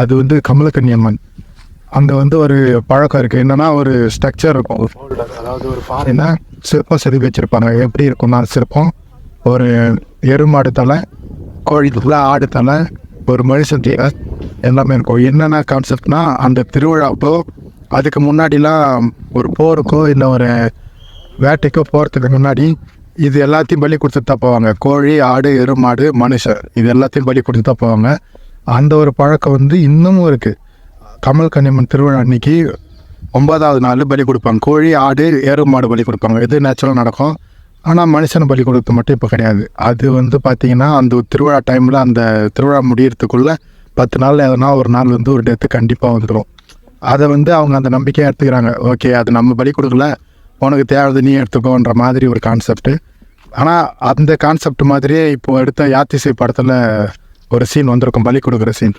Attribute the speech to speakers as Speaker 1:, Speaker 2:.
Speaker 1: அது வந்து கமலக்கன்னியம்மன். அங்கே வந்து ஒரு பழக்கம் இருக்குது. என்னென்னா ஒரு ஸ்ட்ரக்சர் இருக்கும், ஒரு ஃபோல்டர், அதாவது ஒரு பாறையில் சிற்பம் செதுக்கி வச்சுருப்பாங்க. எப்படி இருக்கும்னா சிற்பம் ஒரு எருமாடு தலை, கோழி தலை, ஆடு தலை, ஒரு மனுஷன் தலை எல்லாமே இருக்கும். என்னென்ன கான்செப்ட்னா அந்த திருவிழாப்போ அதுக்கு முன்னாடிலாம் ஒரு போருக்கோ இல்லை ஒரு வேட்டைக்கோ போகிறதுக்கு முன்னாடி இது எல்லாத்தையும் பலி கொடுத்துட்டு தான் போவாங்க. கோழி, ஆடு, எருமாடு, மனுஷன் இது எல்லாத்தையும் பலி கொடுத்து தான் போவாங்க. அந்த ஒரு பழக்கம் வந்து இன்னமும் இருக்குது. கமலக்கன்னியம்மன் திருவிழா அன்னைக்கு 9வது நாள் பலி கொடுப்பாங்க. கோழி, ஆடு, எருமாடு பலி கொடுப்பாங்க. இது நேச்சுரலாக நடக்கும். ஆனால் மனுஷனை பலி கொடுத்து மட்டும் இப்போ கிடையாது. அது வந்து பார்த்திங்கன்னா அந்த திருவிழா டைமில் அந்த திருவிழா முடியறதுக்குள்ளே 10 நாள் எதனா ஒரு நாள் வந்து ஒரு டெத்து கண்டிப்பாக வந்துடும். அதை வந்து அவங்க அந்த நம்பிக்கையாக எடுத்துக்கிறாங்க. ஓகே, அது நம்ம பலி கொடுக்கல, உனக்கு தேவை நீ எடுத்துக்கோன்ற மாதிரி ஒரு கான்செப்ட்டு. ஆனால் அந்த கான்செப்ட் மாதிரியே இப்போது எடுத்த யாத்திசை படத்தில் ஒரு சீன் வந்திருக்கும், பலி கொடுக்குற சீன்.